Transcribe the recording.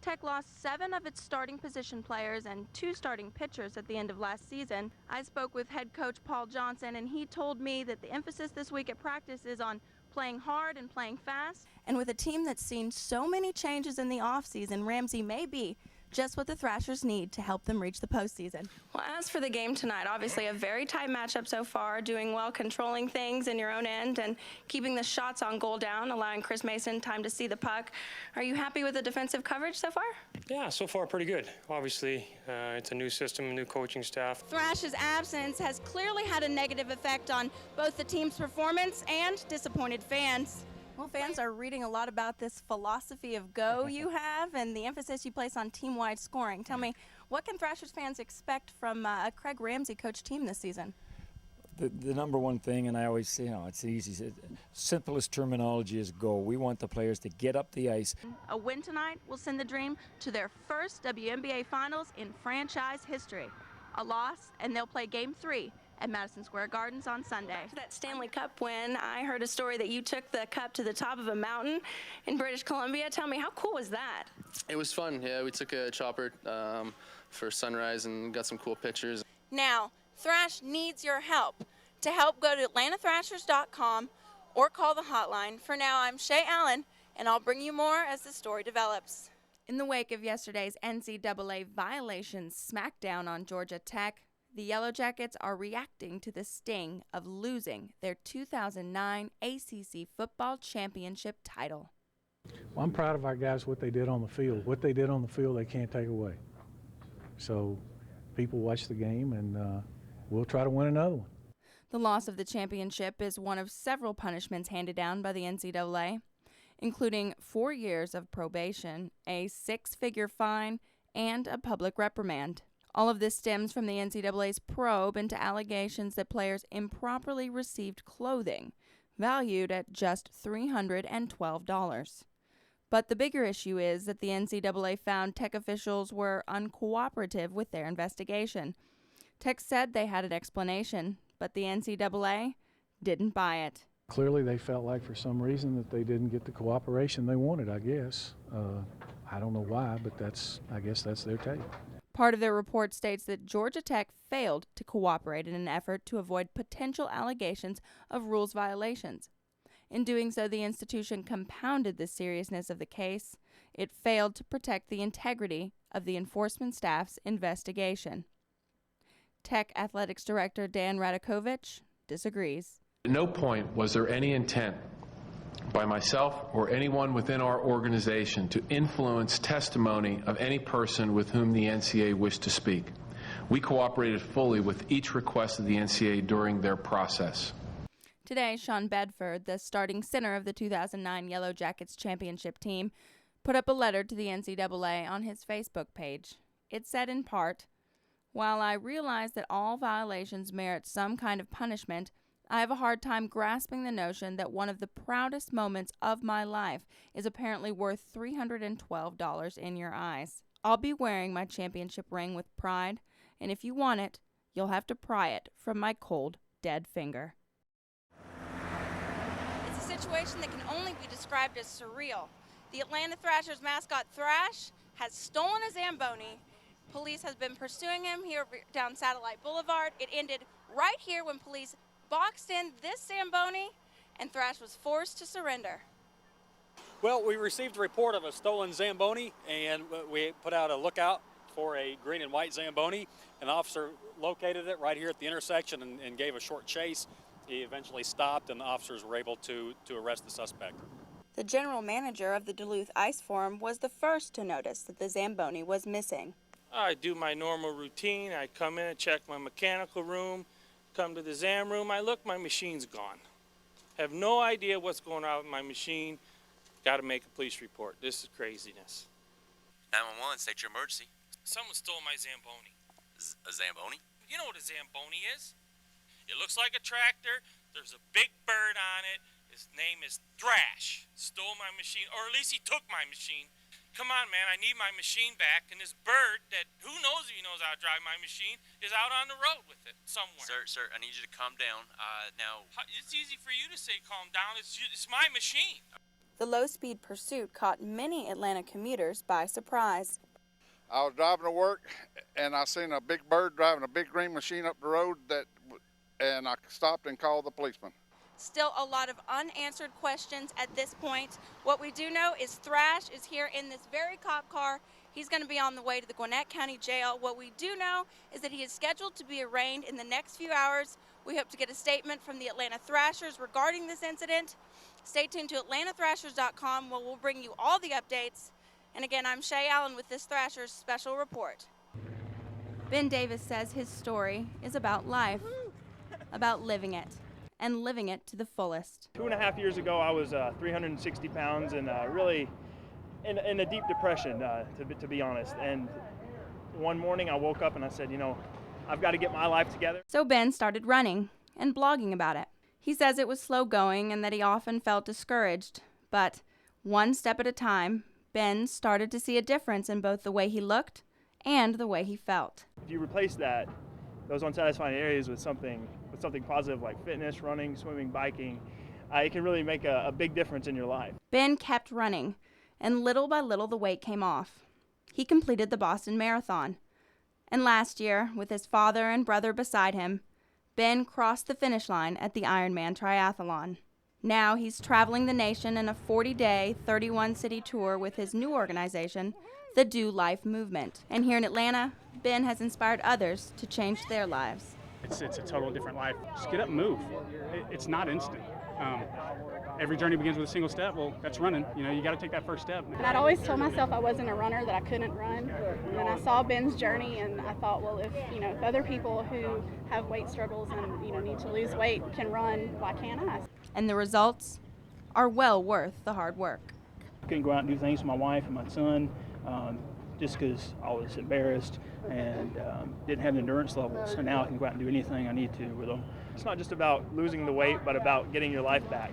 Tech lost 7 of its starting position players and 2 starting pitchers at the end of last season. I spoke with head coach Paul Johnson, and he told me that the emphasis this week at practice is on playing hard and playing fast. And with a team that's seen so many changes in the offseason, Ramsey may be just what the Thrashers need to help them reach the postseason. Well, as for the game tonight, obviously a very tight matchup so far, doing well controlling things in your own end and keeping the shots on goal down, allowing Chris Mason time to see the puck. Are you happy with the defensive coverage so far? Yeah, so far pretty good. Obviously, it's a new system, a new coaching staff. Thrash's absence has clearly had a negative effect on both the team's performance and disappointed fans. Well, fans are reading a lot about this philosophy of go you have and the emphasis you place on team-wide scoring. Tell me, what can Thrashers fans expect from a Craig Ramsey coached team this season? The number one thing, and I always say, it's easy, simplest terminology is go. We want the players to get up the ice. A win tonight will send the Dream to their first WNBA Finals in franchise history. A loss, and they'll play Game 3 at Madison Square Gardens on Sunday. After that Stanley Cup win, I heard a story that you took the cup to the top of a mountain in British Columbia. Tell me, how cool was that? It was fun, yeah. We took a chopper for sunrise and got some cool pictures. Now, Thrash needs your help. To help, go to AtlantaThrashers.com or call the hotline. For now, I'm Shea Allen, and I'll bring you more as the story develops. In the wake of yesterday's NCAA violations smackdown on Georgia Tech, the Yellow Jackets are reacting to the sting of losing their 2009 ACC football championship title. Well, I'm proud of our guys, what they did on the field. What they did on the field, they can't take away. So people watch the game, and we'll try to win another one. The loss of the championship is one of several punishments handed down by the NCAA, including 4 years of probation, a 6-figure fine, and a public reprimand. All of this stems from the NCAA's probe into allegations that players improperly received clothing, valued at just $312. But the bigger issue is that the NCAA found Tech officials were uncooperative with their investigation. Tech said they had an explanation, but the NCAA didn't buy it. Clearly they felt like for some reason that they didn't get the cooperation they wanted, I guess. I don't know why, but I guess that's their take. Part of their report states that Georgia Tech failed to cooperate in an effort to avoid potential allegations of rules violations. In doing so, the institution compounded the seriousness of the case. It failed to protect the integrity of the enforcement staff's investigation. Tech Athletics Director Dan Radakovich disagrees. At no point was there any intent by myself or anyone within our organization to influence testimony of any person with whom the NCAA wished to speak. We cooperated fully with each request of the NCAA during their process. Today, Sean Bedford, the starting center of the 2009 Yellow Jackets championship team, put up a letter to the NCAA on his Facebook page. It said in part, "While I realize that all violations merit some kind of punishment, I have a hard time grasping the notion that one of the proudest moments of my life is apparently worth $312 in your eyes. I'll be wearing my championship ring with pride, and if you want it, you'll have to pry it from my cold, dead finger." It's a situation that can only be described as surreal. The Atlanta Thrashers mascot Thrash has stolen a Zamboni. Police has been pursuing him here down Satellite Boulevard. It ended right here when police boxed in this Zamboni, and Thrash was forced to surrender. Well, we received a report of a stolen Zamboni, and we put out a lookout for a green and white Zamboni. An officer located it right here at the intersection and gave a short chase. He eventually stopped, and the officers were able to arrest the suspect. The general manager of the Duluth Ice Forum was the first to notice that the Zamboni was missing. I do my normal routine. I come in and check my mechanical room, come to the Zam room, I look, my machine's gone. Have no idea what's going on with my machine. Got to make a police report. This is craziness. 911, state your emergency. Someone stole my Zamboni. A Zamboni? You know what a Zamboni is? It looks like a tractor. There's a big bird on it. His name is Thrash. Stole my machine, or at least he took my machine. Come on, man, I need my machine back. And this bird that, who knows if he knows how to drive my machine, is out on the road with it somewhere. Sir, I need you to calm down. Now, it's easy for you to say calm down. It's my machine. The low-speed pursuit caught many Atlanta commuters by surprise. I was driving to work, and I seen a big bird driving a big green machine up the road, and I stopped and called the policeman. Still a lot of unanswered questions at this point. What we do know is Thrash is here in this very cop car. He's going to be on the way to the Gwinnett County Jail. What we do know is that he is scheduled to be arraigned in the next few hours. We hope to get a statement from the Atlanta Thrashers regarding this incident. Stay tuned to AtlantaThrashers.com where we'll bring you all the updates. And again, I'm Shea Allen with this Thrashers special report. Ben Davis says his story is about life, about living it, and living it to the fullest. 2.5 years ago, I was 360 pounds and really in a deep depression, to be honest. And one morning I woke up and I said, you know, I've got to get my life together. So Ben started running and blogging about it. He says it was slow going and that he often felt discouraged. But one step at a time, Ben started to see a difference in both the way he looked and the way he felt. If you replace those unsatisfying areas with something positive like fitness, running, swimming, biking, it can really make a big difference in your life. Ben kept running, and little by little the weight came off. He completed the Boston Marathon. And last year, with his father and brother beside him, Ben crossed the finish line at the Ironman Triathlon. Now he's traveling the nation in a 40-day, 31-city tour with his new organization, the Do Life Movement. And here in Atlanta, Ben has inspired others to change their lives. It's a total different life. Just get up and move. It's not instant. Every journey begins with a single step. Well, that's running. You know, you got to take that first step. And I'd always told myself I wasn't a runner, that I couldn't run. And then I saw Ben's journey, and I thought, well, if other people who have weight struggles and need to lose weight can run, why can't I? And the results are well worth the hard work. I couldn't go out and do things with my wife and my son just because I was embarrassed and didn't have the endurance levels. And now I can go out and do anything I need to with them. It's not just about losing the weight, but about getting your life back.